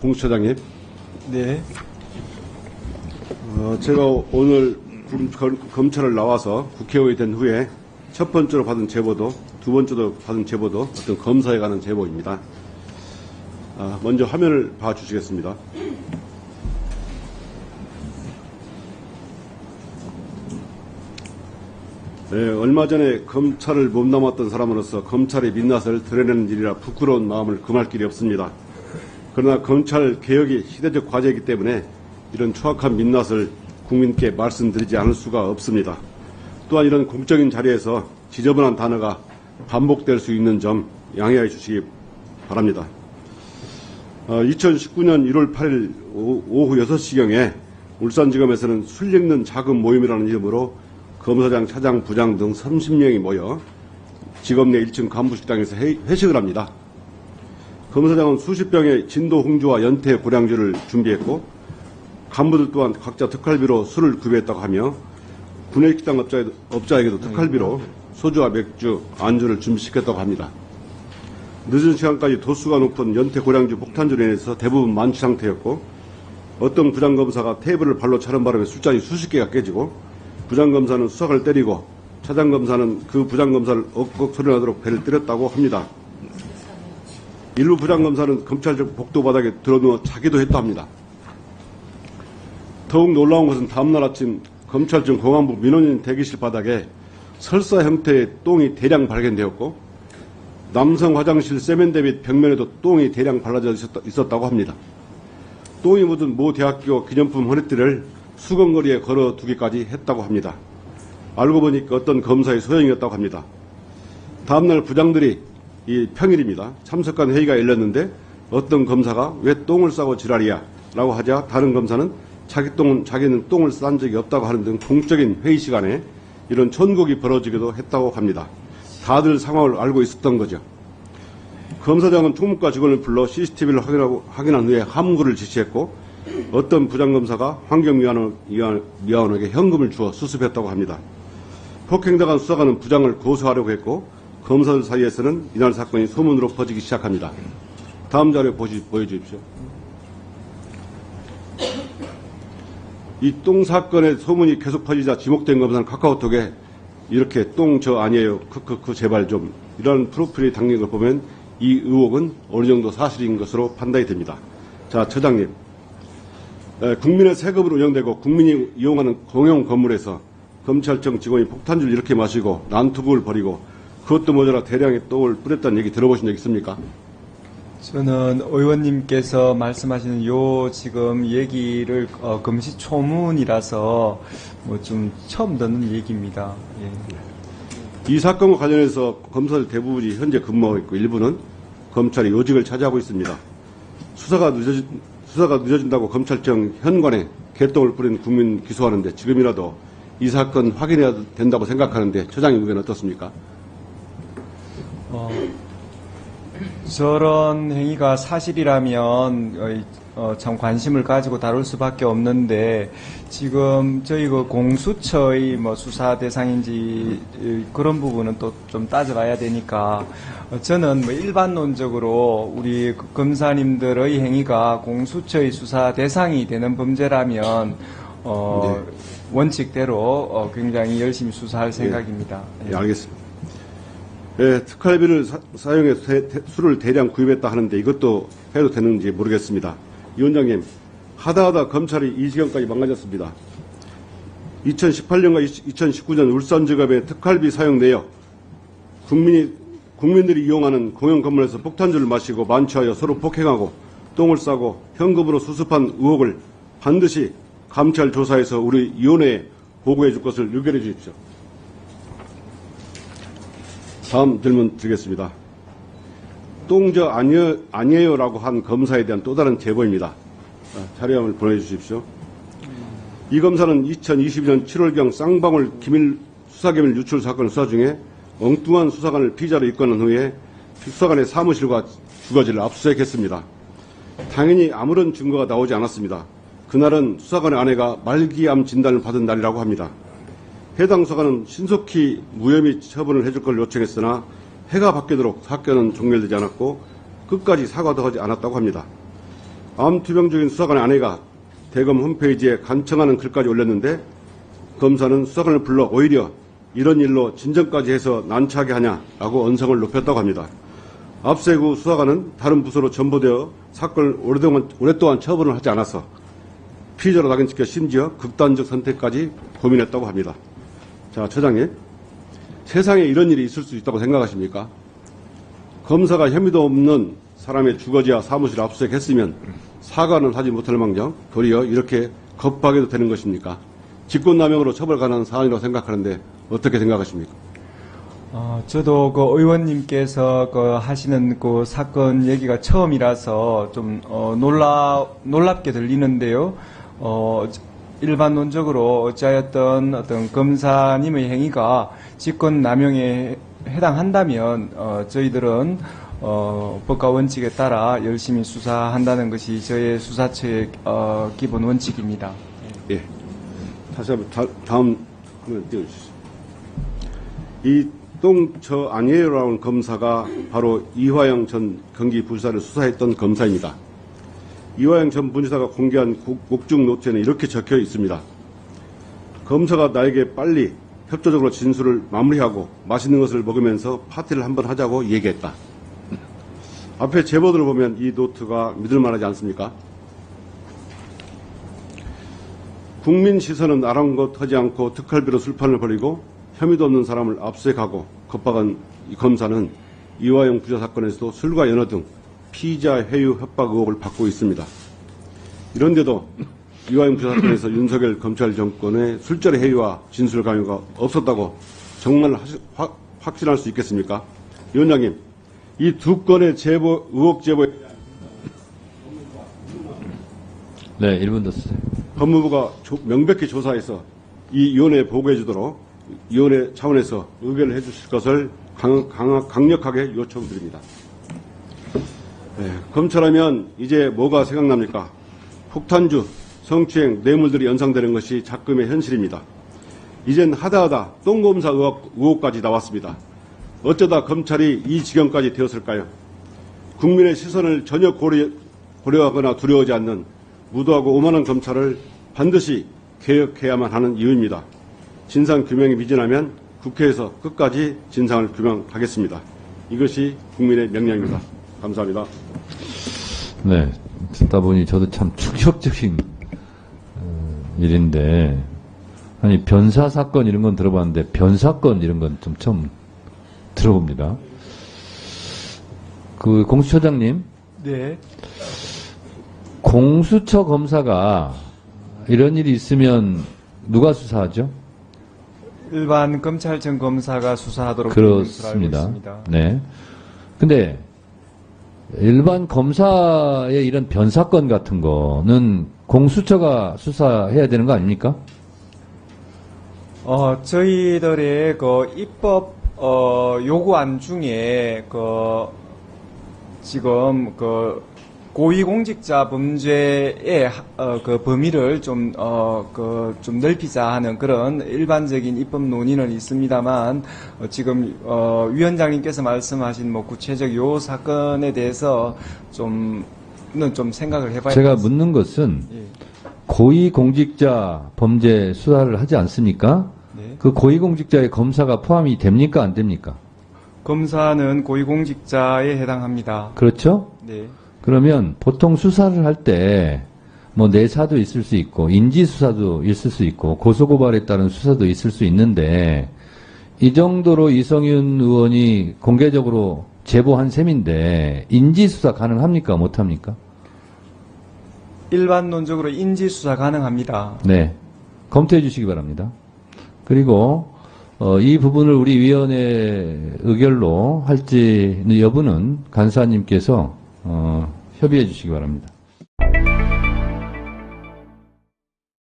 공수처장님. 네. 제가 오늘 검찰을 나와서 국회의원이 된 후에 첫 번째로 받은 제보도 두 번째로 받은 제보도 어떤 검사에 관한 제보입니다. 먼저 화면을 봐주시겠습니다. 네, 얼마 전에 검찰을 몸담았던 사람으로서 검찰의 민낯을 드러내는 일이라 부끄러운 마음을 금할 길이 없습니다. 그러나 검찰 개혁이 시대적 과제이기 때문에 이런 추악한 민낯을 국민께 말씀드리지 않을 수가 없습니다. 또한 이런 공적인 자리에서 지저분한 단어가 반복될 수 있는 점 양해해 주시기 바랍니다. 2019년 1월 8일 오후 6시경에 울산지검에서는 술 읽는 작은 모임이라는 이름으로 검사장, 차장, 부장 등 30명이 모여 지검 내 1층 간부식당에서 회식을 합니다. 검사장은 수십 병의 진도 홍주와 연태 고량주를 준비했고 간부들 또한 각자 특활비로 술을 구비했다고 하며 구내식당 업자에게도 특활비로 소주와 맥주, 안주를 준비시켰다고 합니다. 늦은 시간까지 도수가 높은 연태 고량주 폭탄주로 인해서 대부분 만취 상태였고 어떤 부장검사가 테이블을 발로 차는 바람에 술잔이 수십 개가 깨지고 부장검사는 수석을 때리고 차장검사는 그 부장검사를 억억 소리나도록 배를 때렸다고 합니다. 일부 부장검사는 검찰적 복도 바닥에 들어누워 자기도 했다 합니다. 더욱 놀라운 것은 다음날 아침 검찰청 공안부 민원인 대기실 바닥에 설사 형태의 똥이 대량 발견되었고 남성 화장실 세면대 및 벽면에도 똥이 대량 발라져 있었다고 합니다. 똥이 묻은 모 대학교 기념품 허리띠를 수건거리에 걸어두기까지 했다고 합니다. 알고 보니까 어떤 검사의 소형이었다고 합니다. 다음날 부장들이 평일입니다. 참석한 회의가 열렸는데 어떤 검사가 왜 똥을 싸고 지랄이야 라고 하자 다른 검사는 자기는 똥을 싼 적이 없다고 하는 등 공적인 회의 시간에 이런 천국이 벌어지기도 했다고 합니다. 다들 상황을 알고 있었던 거죠. 검사장은 총무과 직원을 불러 CCTV를 확인한 후에 함구를 지시했고 어떤 부장검사가 환경미화원에게 현금을 주어 수습했다고 합니다. 폭행당한 수사관은 부장을 고소하려고 했고 검사들 사이에서는 이날 사건이 소문으로 퍼지기 시작합니다. 다음 자료 보여주십시오. 이 똥 사건의 소문이 계속 퍼지자 지목된 검사는 카카오톡에 이렇게 똥 저 아니에요. 크크크 제발 좀 이런 프로필이 담긴 걸 보면 이 의혹은 어느 정도 사실인 것으로 판단이 됩니다. 자, 처장님. 국민의 세금으로 운영되고 국민이 이용하는 공용 건물에서 검찰청 직원이 폭탄주를 이렇게 마시고 난투극을 벌이고 그것도 모자라 대량의 똥을 뿌렸다는 얘기 들어보신 적 있습니까? 저는 의원님께서 말씀하시는 요 지금 얘기를 금시초문이라서 뭐 좀 처음 듣는 얘기입니다. 예. 이 사건과 관련해서 검사들 대부분이 현재 근무하고 있고 일부는 검찰이 요직을 차지하고 있습니다. 수사가 늦어진다고 검찰청 현관에 개똥을 뿌린 국민 기소하는데 지금이라도 이 사건 확인해야 된다고 생각하는데 처장님 의견은 어떻습니까? 저런 행위가 사실이라면 참 관심을 가지고 다룰 수밖에 없는데 지금 저희 그 공수처의 뭐 수사 대상인지 그런 부분은 또 좀 따져봐야 되니까 저는 뭐 일반론적으로 우리 검사님들의 행위가 공수처의 수사 대상이 되는 범죄라면 네. 원칙대로 굉장히 열심히 수사할 생각입니다. 네, 알겠습니다. 네, 특활비를 사용해서 술을 대량 구입했다 하는데 이것도 해도 되는지 모르겠습니다. 위원장님, 하다하다 검찰이 이 지경까지 망가졌습니다. 2018년과 2019년 울산지검의 특활비 사용 내역, 국민들이 이용하는 공영 건물에서 폭탄주를 마시고 만취하여 서로 폭행하고 똥을 싸고 현금으로 수습한 의혹을 반드시 감찰 조사에서 우리 위원회에 보고해 줄 것을 의결해 주십시오. 다음 질문 드리겠습니다. 똥저 아니에요라고 한 검사에 대한 또 다른 제보입니다. 자료함을 보내주십시오. 이 검사는 2022년 7월경 쌍방울 수사기밀 유출 사건을 수사 중에 엉뚱한 수사관을 피의자로 입건한 후에 수사관의 사무실과 주거지를 압수수색했습니다. 당연히 아무런 증거가 나오지 않았습니다. 그날은 수사관의 아내가 말기암 진단을 받은 날이라고 합니다. 해당 수사관은 신속히 무혐의 처분을 해줄 걸 요청했으나 해가 바뀌도록 사건은 종결되지 않았고 끝까지 사과도 하지 않았다고 합니다. 암투명적인 수사관의 아내가 대검 홈페이지에 간청하는 글까지 올렸는데 검사는 수사관을 불러 오히려 이런 일로 진정까지 해서 난처하게 하냐라고 언성을 높였다고 합니다. 압세구 수사관은 다른 부서로 전보되어 사건을 오랫동안 처분을 하지 않아서 피의자로 낙인시켜 심지어 극단적 선택까지 고민했다고 합니다. 자, 처장님, 세상에 이런 일이 있을 수 있다고 생각하십니까? 검사가 혐의도 없는 사람의 주거지와 사무실을 압수수색했으면 사과는 하지 못할 망정 도리어 이렇게 겁하게도 되는 것입니까? 직권남용으로 처벌 가능한 사안이라고 생각하는데 어떻게 생각하십니까? 저도 그 의원님께서 그 하시는 그 사건 얘기가 처음이라서 좀 놀랍게 들리는데요. 일반론적으로 어찌하였던 어떤 검사님의 행위가 직권남용에 해당한다면 저희들은 법과 원칙에 따라 열심히 수사한다는 것이 저의 수사처의 기본 원칙입니다. 예. 다시 한번 다음 한번 띄워주시죠. 이 똥저 아니에요라는 검사가 바로 이화영 전 경기부지사를 수사했던 검사입니다. 이화영 전 부지사가 공개한 목중 노트에는 이렇게 적혀 있습니다. 검사가 나에게 빨리 협조적으로 진술을 마무리하고 맛있는 것을 먹으면서 파티를 한번 하자고 얘기했다. 앞에 제보들을 보면 이 노트가 믿을만하지 않습니까? 국민 시선은 아랑곳하지 않고 특활비로 술판을 벌이고 혐의도 없는 사람을 압수수색하고 겁박한 이 검사는 이화영 부자 사건에서도 술과 연어 등 피의자 회유 협박 의혹을 받고 있습니다. 이런데도 이화영 부자 사건에서 윤석열 검찰 정권의 술자리 회유와 진술 강요가 없었다고 정말 확신할 수 있겠습니까? 위원장님, 이 두 건의 의혹 제보에 네, 1분 더 쓰세요. 법무부가 명백히 조사해서 이 위원회에 보고해 주도록 위원회 차원에서 의견을 해 주실 것을 강력하게 요청드립니다. 네, 검찰하면 이제 뭐가 생각납니까? 폭탄주, 성추행, 뇌물들이 연상되는 것이 작금의 현실입니다. 이젠 하다하다 똥검사 의혹까지 나왔습니다. 어쩌다 검찰이 이 지경까지 되었을까요? 국민의 시선을 전혀 고려하거나 두려워하지 않는 무도하고 오만한 검찰을 반드시 개혁해야만 하는 이유입니다. 진상규명이 미진하면 국회에서 끝까지 진상을 규명하겠습니다. 이것이 국민의 명령입니다. 감사합니다. 네, 듣다 보니 저도 참 충격적인 일인데, 아니 변사 사건 이런 건 들어봤는데 변사건 이런 건 좀 처음 들어봅니다. 그 공수처장님, 네. 공수처 검사가 이런 일이 있으면 누가 수사하죠? 일반 검찰청 검사가 수사하도록 되어 있는 것으로 알고 그렇습니다. 있습니다. 네. 근데 일반 검사의 이런 변사건 같은 거는 공수처가 수사해야 되는 거 아닙니까? 저희들의 그 입법 요구안 중에 지금 고위공직자 범죄의 그 범위를 좀 넓히자 하는 그런 일반적인 입법 논의는 있습니다만, 지금 위원장님께서 말씀하신 뭐 구체적 요 사건에 대해서 좀 생각을 해봐야 제가 겠습니다. 묻는 것은 예. 고위공직자 범죄 수사를 하지 않습니까? 네. 그 고위공직자의 검사가 포함이 됩니까? 안 됩니까? 검사는 고위공직자에 해당합니다. 그렇죠? 네. 그러면 보통 수사를 할 때 뭐 내사도 있을 수 있고 인지수사도 있을 수 있고 고소고발에 따른 수사도 있을 수 있는데, 이 정도로 이성윤 의원이 공개적으로 제보한 셈인데 인지수사 가능합니까? 못합니까? 일반론적으로 인지수사 가능합니다. 네. 검토해 주시기 바랍니다. 그리고 이 부분을 우리 위원회 의결로 할지 여부는 간사님께서 협의해 주시기 바랍니다.